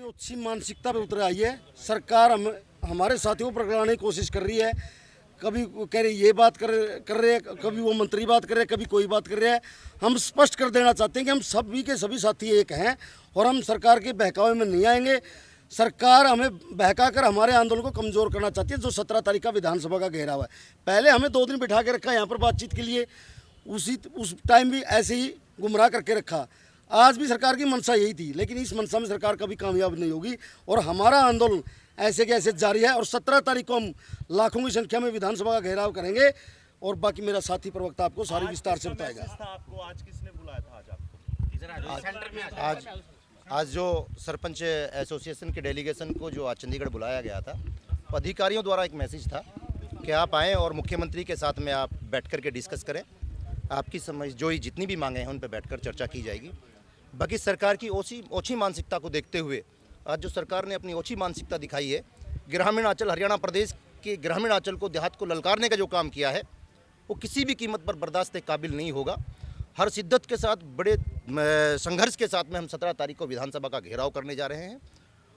अच्छी मानसिकता पे उतर आई है। सरकार हमारे साथियों पर गड़ाने की कोशिश कर रही है। कभी कह रहे ये बात कर रहे हैं, कभी वो मंत्री बात कर रहे हैं, कभी कोई बात कर रहे हैं। हम स्पष्ट कर देना चाहते हैं कि हम सभी के सभी साथी एक हैं और हम सरकार के बहकावे में नहीं आएंगे। सरकार हमें बहकाकर हमारे आंदोलन को कमज़ोर करना चाहती है। जो 17 तारीख का विधानसभा का घेराव है, पहले हमें 2 दिन बिठा के रखा यहाँ पर बातचीत के लिए, उस टाइम भी ऐसे ही गुमराह करके रखा। आज भी सरकार की मंशा यही थी, लेकिन इस मंशा में सरकार कभी कामयाब नहीं होगी और हमारा आंदोलन ऐसे के ऐसे जारी है। और 17 तारीख को हम लाखों की संख्या में विधानसभा का घेराव करेंगे और बाकी मेरा साथी प्रवक्ता आपको सारी विस्तार से बताएगा। आपको आज किसने बुलाया था? आज आपको आज जो सरपंच एसोसिएशन के डेलीगेशन को जो आज चंडीगढ़ बुलाया गया था, तो अधिकारियों द्वारा एक मैसेज था कि आप आएँ और मुख्यमंत्री के साथ में आप बैठ कर के डिस्कस करें। आपकी समझ जो ही जितनी भी मांगे हैं उन पर बैठकर चर्चा की जाएगी। बाकी सरकार की ओछी मानसिकता को देखते हुए आज जो सरकार ने अपनी ओछी मानसिकता दिखाई है, ग्रामीण अंचल हरियाणा प्रदेश के ग्रामीण अंचल को, देहात को ललकारने का जो काम किया है, वो किसी भी कीमत पर बर्दाश्त के काबिल नहीं होगा। हर शिद्दत के साथ, बड़े संघर्ष के साथ में हम 17 तारीख को विधानसभा का घेराव करने जा रहे हैं।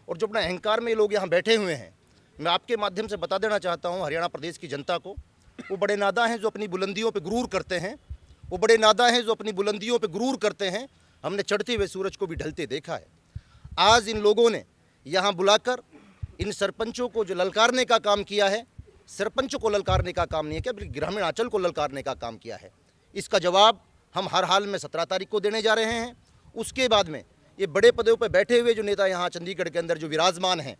और जो अपना अहंकार में लोग यहाँ बैठे हुए हैं, मैं आपके माध्यम से बता देना चाहता हूँ हरियाणा प्रदेश की जनता को, वो बड़े नादा हैं जो अपनी बुलंदियों पर गुरूर करते हैं। वो बड़े नादा हैं जो अपनी बुलंदियों पर गुरूर करते हैं। हमने चढ़ते हुए सूरज को भी ढलते देखा है। आज इन लोगों ने यहाँ बुलाकर इन सरपंचों को जो ललकारने का काम किया है, सरपंचों को ललकारने का काम नहीं है, क्या बल्कि ग्रामीण अंचल को ललकारने का काम किया है। इसका जवाब हम हर हाल में 17 तारीख को देने जा रहे हैं। उसके बाद में ये बड़े पदों पर बैठे हुए जो नेता यहाँ चंडीगढ़ के अंदर जो विराजमान हैं,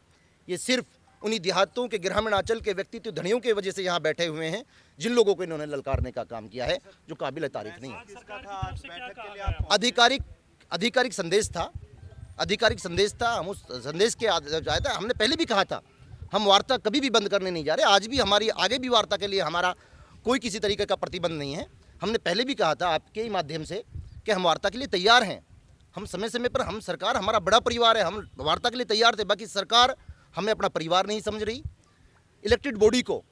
ये सिर्फ उन्हीं देहातों के ग्रामीण अंचल के व्यक्तित्व धनियों की वजह से यहाँ बैठे हुए हैं, जिन लोगों को इन्होंने ललकारने का काम किया है, जो काबिल तारीफ नहीं है। आधिकारिक संदेश था, आधिकारिक संदेश था। हम उस संदेश के आया था। हमने पहले भी कहा था हम वार्ता कभी भी बंद करने नहीं जा रहे। आज भी हमारी आगे भी वार्ता के लिए हमारा कोई किसी तरीके का प्रतिबंध नहीं है। हमने पहले भी कहा था आपके ही माध्यम से कि हम वार्ता के लिए तैयार हैं। हम समय समय पर, हम सरकार हमारा बड़ा परिवार है, हम वार्ता के लिए तैयार थे। बाकी सरकार हमें अपना परिवार नहीं समझ रही। इलेक्टेड बॉडी को,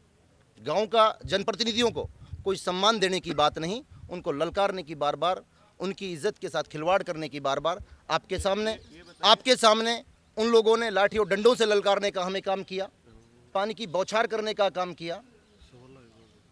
गाँव का जनप्रतिनिधियों को कोई सम्मान देने की बात नहीं, उनको ललकारने की, बार बार उनकी इज्जत के साथ खिलवाड़ करने की, बार बार आपके सामने उन लोगों ने लाठी और डंडों से ललकारने का हमें काम किया, पानी की बौछार करने का काम किया।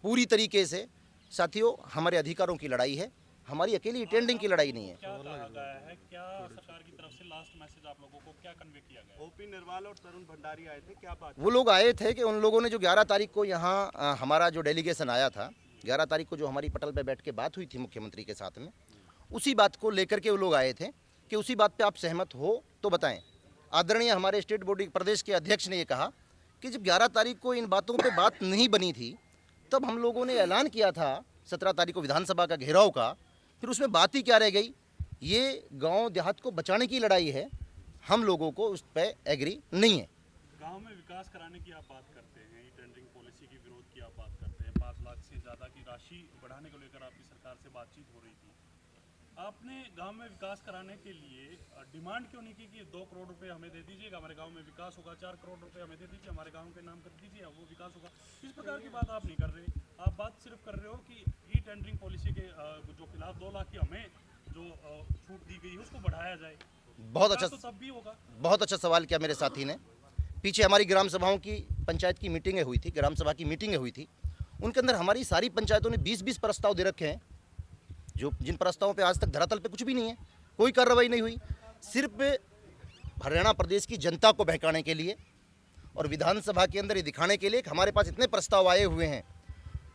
पूरी तरीके से साथियों, हमारे अधिकारों की लड़ाई है, हमारी अकेली अटेंडिंग की लड़ाई नहीं है। क्या कहा गया है? क्या सरकार की तरफ से लास्ट मैसेज आप लोगों को क्या कन्वे किया गया? ओपी निर्वाल और तरुण भंडारी आए थे, क्या बात? वो लोग आए थे कि उन लोगों ने जो 11 तारीख को यहाँ हमारा जो डेलीगेशन आया था, 11 तारीख को जो हमारी पटल पे बैठ के बात हुई थी मुख्यमंत्री के साथ में, उसी बात को लेकर के वो लोग आए थे कि उसी बात पे आप सहमत हो तो बताएं। आदरणीय हमारे स्टेट बॉडी प्रदेश के अध्यक्ष ने ये कहा कि जब 11 तारीख को इन बातों पे बात नहीं बनी थी, तब हम लोगों ने ऐलान किया था 17 तारीख को विधानसभा का घेराव का, फिर उसमें बात ही क्या रह गई। ये गांव देहात को बचाने की लड़ाई है, हम लोगों को उस पर एग्री नहीं है। गांव में विकास कराने की आप बात करते हैं, टेंडरिंग पॉलिसी के विरोध की आप बात करते हैं, 5 लाख से ज़्यादा की राशि बढ़ाने को लेकर आपकी सरकार से बातचीत हो रही थी। आपने गांव में विकास कराने के लिए डिमांड क्यों नहीं की कि 2 करोड़ रुपए हमें दे दीजिएगा, हमारे गांव में विकास होगा, 4 करोड़ रुपए हमें दे दीजिए, हमारे गांव के नाम कर दीजिए, वो विकास होगा। इस प्रकार की बात आप नहीं कर रहे। आप बात सिर्फ कर रहे हो कि ई टेंडरिंग पॉलिसी के जो खिलाफ 2 लाख की हमें जो छूट दी गई है उसको बढ़ाया जाए। बहुत अच्छा, तो तब भी होगा। बहुत अच्छा सवाल किया मेरे साथी ने। पीछे हमारी ग्राम सभाओं की, पंचायत की मीटिंगें हुई थी, ग्राम सभा की मीटिंगें हुई थी। उनके अंदर हमारी सारी पंचायतों ने 20-20 प्रस्ताव दे रखे हैं, जो जिन प्रस्तावों पे आज तक धरातल पे कुछ भी नहीं है, कोई कार्रवाई नहीं हुई। सिर्फ हरियाणा प्रदेश की जनता को बहकाने के लिए और विधानसभा के अंदर ये दिखाने के लिए कि हमारे पास इतने प्रस्ताव आए हुए हैं।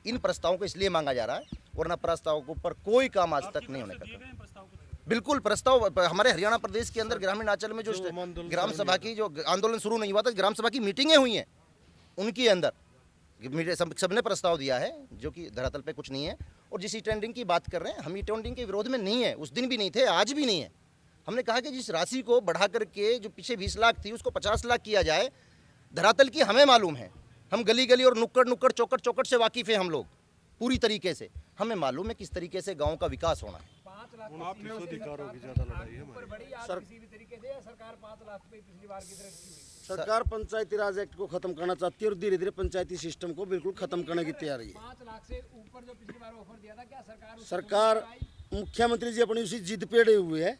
इन प्रस्तावों को इसलिए मांगा जा रहा है, वरना प्रस्तावों के ऊपर कोई काम आज तक नहीं होने का। बिल्कुल, प्रस्ताव हमारे हरियाणा प्रदेश के अंदर ग्रामीण अंचल में जो ग्राम सभा की जो आंदोलन शुरू नहीं हुआ था, ग्राम सभा की मीटिंगें हुई हैं, उनके अंदर सबने प्रस्ताव दिया है, जो कि धरातल पे कुछ नहीं है। और जिस टेंडरिंग की बात कर रहे हैं, हम टेंडरिंग के विरोध में नहीं है, उस दिन भी नहीं थे, आज भी नहीं है। हमने कहा कि जिस राशि को बढ़ा करके जो पीछे 20 लाख थी उसको 50 लाख किया जाए। धरातल की हमें मालूम है, हम गली गली और नुक्कड़ नुक्कड़ चौकट चौकट से वाकिफ़ है हम लोग पूरी तरीके से। हमें मालूम है किस तरीके से गाँव का विकास होना है। सरकार पंचायती राज एक्ट को खत्म करना चाहती है और धीरे धीरे पंचायती सिस्टम को बिल्कुल खत्म करने की तैयारी है। 5 लाख से ऊपर जो पिछली बार ऑफर दिया था, क्या सरकार मुख्यमंत्री जी अपनी उसी जिद पे अड़े हुए है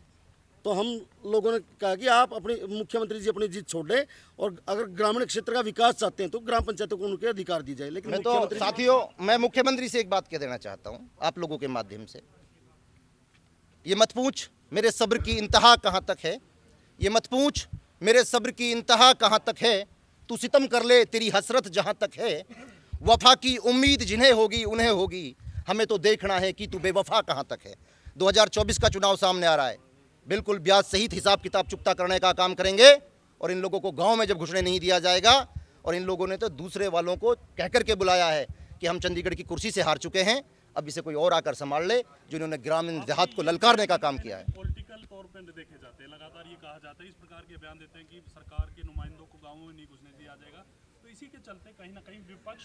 तो हम लोगों ने कहा कि आप अपने मुख्यमंत्री जी अपनी जीत छोड़ दें और अगर ग्रामीण क्षेत्र का विकास चाहते हैं तो ग्राम पंचायतों को उनके अधिकार दी जाए। लेकिन मैं तो मुख्यमंत्री साथियों, मैं मुख्यमंत्री से एक बात कह देना चाहता हूं आप लोगों के माध्यम से। ये मत पूछ मेरे सब्र की इंतहा कहां तक है, ये मत पूछ मेरे सब्र की इंतहा कहां तक है, तू सितम कर ले तेरी हसरत जहां तक है, वफा की उम्मीद जिन्हें होगी उन्हें होगी, हमें तो देखना है कि तू बेवफा कहां तक है। 2024 का चुनाव सामने आ रहा है, बिल्कुल ब्याज सहित हिसाब किताब चुकता करने का काम करेंगे और इन लोगों को गांव में जब घुसने नहीं दिया जाएगा। और इन लोगों ने तो दूसरे वालों को कह करके बुलाया है कि हम चंडीगढ़ की कुर्सी से हार चुके हैं, अब इसे कोई और आकर संभाल ले, जिन्होंने ग्रामीण देहात को ललकारने का काम किया है। पॉलिटिकल तौर पर देखे जाते हैं, लगातार ये कहा जाता है, इस प्रकार के बयान देते हैं कि सरकार के नुमाइंदों को गाँवों में नहीं घुसने दिया जाएगा। तो इसी के चलते कहीं ना कहीं विपक्ष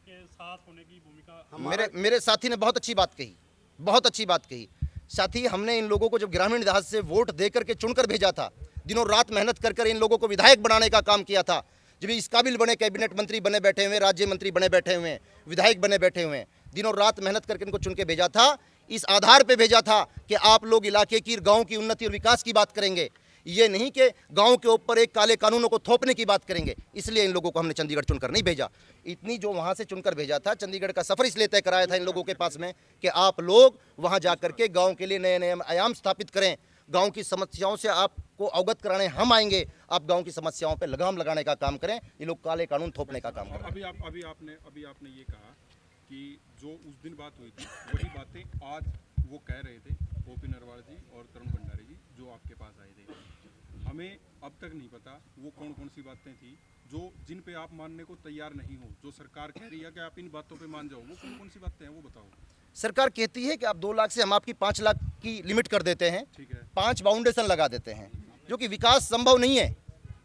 के साथ होने की भूमिका मेरे साथी ने बहुत अच्छी बात कही, बहुत अच्छी बात कही। साथी, हमने इन लोगों को जब ग्रामीण देहात से वोट देकर के चुनकर भेजा था, दिनों रात मेहनत कर कर इन लोगों को विधायक बनाने का काम किया था, जब इस काबिल बने, कैबिनेट मंत्री बने बैठे हुए, राज्य मंत्री बने बैठे हुए, विधायक बने बैठे हुए, दिनों रात मेहनत करके इनको चुन के भेजा था। इस आधार पे भेजा था कि आप लोग इलाके की, गांव की उन्नति और विकास की बात करेंगे, ये नहीं कि गांव के ऊपर एक काले कानूनों को थोपने की बात करेंगे। इसलिए इन लोगों को हमने चंडीगढ़ चुनकर नहीं भेजा। इतनी जो वहां से चुनकर भेजा था, चंडीगढ़ का सफर इसलिए तय कराया था इन लोगों के पास में कि आप लोग वहां जाकर के गांव के लिए नए नए आयाम स्थापित करें, गांव की समस्याओं से आपको अवगत कराने हम आएंगे, आप गांव की समस्याओं पे लगाम लगाने का काम करें, ये लोग काले कानून थोपने का काम करें। अभी आपने ये कहा कि जो उस दिन बात हुई थी वही बातें आज वो कह रहे थे ओपी नरवाल जी और तरुण भंडारी जी जो आपके पास आए थे। हमें अब तक नहीं पता वो कौन कौन सी बातें थी जो जिन पे आप मानने को तैयार नहीं हो, जो सरकार कह रही है कि आप इन बातों पे मान जाओ, वो कौन कौन सी बातें हैं वो बताओ। सरकार कहती है कि आप 2 लाख से हम आपकी 5 लाख की लिमिट कर देते हैं, ठीक है, 5 बाउंडेशन लगा देते हैं, जो कि विकास संभव नहीं है,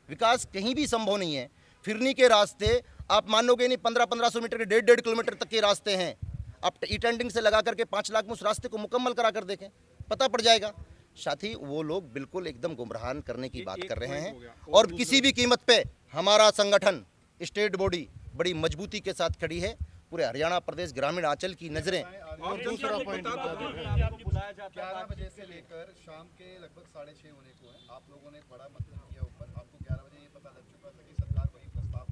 विकास कहीं भी संभव नहीं है। फिरनी के रास्ते आप मानोगे नहीं, 1500 मीटर के 1.5 किलोमीटर तक के रास्ते हैं। आप ई टेंडिंग से लगा करके 5 लाख में उस रास्ते को मुकम्मल करा कर देखें, पता पड़ जाएगा। साथी, वो लोग बिल्कुल एकदम गुमराह करने की बात कर रहे हैं और किसी भी कीमत पे हमारा संगठन स्टेट बॉडी बड़ी मजबूती के साथ खड़ी है। पूरे हरियाणा प्रदेश ग्रामीण अंचल की नजरें और दूसरा पॉइंट 11 बजे से लेकर शाम के लगभग 6:30 होने को है। आप लोगों ने बड़ा मंथन किया ऊपर, आपको 11 बजे ये पता लग चुका था कि सरकार वही प्रस्ताव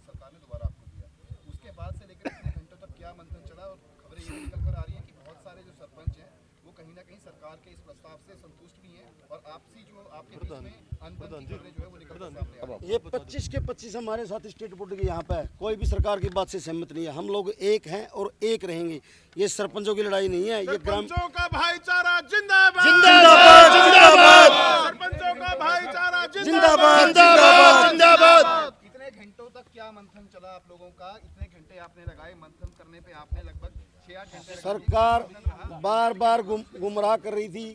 सरकार ने दोबारा आपको दिया। उसके बाद से लेकर इतने घंटों तक क्या मंथन चला और खबरें ये निकल कर आ रही है कि बहुत सारे जो सरपंच हैं वो कहीं ना कहीं सरकार के इस प्रस्ताव से संतुष्ट भी हैं और आपसी जो आपके बीच में अनबन की खबरें जो है वो निकल कर सामने आ रही है। ये 25 के 25 हमारे साथ स्टेट बोर्ड के यहाँ पे है, कोई भी सरकार की बात से सहमत नहीं है। हम लोग एक हैं और एक रहेंगे। ये सरपंचों की लड़ाई नहीं है, ये ग्राम सरपंचों का भाईचारा जिंदाबाद, जिंदाबाद जिंदाबाद सरपंचों का भाईचारा जिंदाबाद जिंदाबाद जिंदाबाद। इतने घंटों तक क्या मंथन चला आप लोगों का? इतने घंटे आपने लगाए मंथन करने पे, आपने लगभग 6-8 घंटे लगाए। सरकार बार बार गुमराह कर रही थी,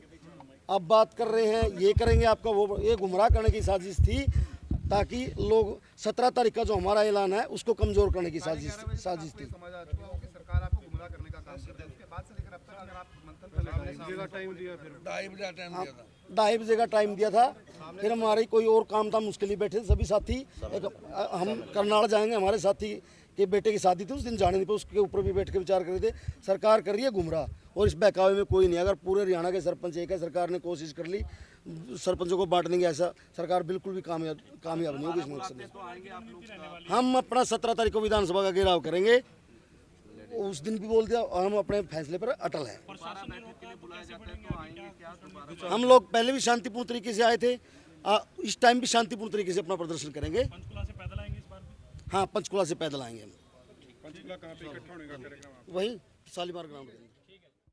अब बात कर रहे हैं ये करेंगे आपका वो, ये गुमराह करने की साजिश थी ताकि लोग 17 तारीख का जो हमारा ऐलान है उसको कमजोर करने की साजिश थी। समझ आ चुका हो कि सरकार आपको गुमराह करने का काम कर रही है। उसके बाद से लेकर अब तक अगर आप मंथन कर लेते हैं, 2 टाइम दिया, फिर 2.5 बजे का टाइम दिया था, फिर हमारी कोई और काम था, मुश्किल ही बैठे थे सभी साथी। हम करनाल जाएंगे, हमारे साथी के बेटे की शादी थी, उस दिन जाने नहीं पे, उसके ऊपर भी बैठ के विचार कर रहे थे। सरकार कर रही है गुमराह और इस बहकावे में कोई नहीं। अगर पूरे हरियाणा के सरपंच एक है, सरकार ने कोशिश कर ली सरपंचों को बांटने की, ऐसा सरकार बिल्कुल भी कामयाब नहीं होगी इस मकसद में। हम अपना 17 तारीख को विधानसभा का घेराव करेंगे, उस दिन भी बोल दिया और हम अपने फैसले पर अटल हैं। हम लोग पहले भी शांतिपूर्ण तरीके से आए थे, इस टाइम भी शांतिपूर्ण तरीके से अपना प्रदर्शन करेंगे। पंचकुला से पैदल आएंगे इस बार भी? हाँ, पंचकुला से पैदल आएंगे हम, पंचकुला कहाँ पे इकट्ठा होने का कार्यक्रम? वही शालीमार ग्राउंड।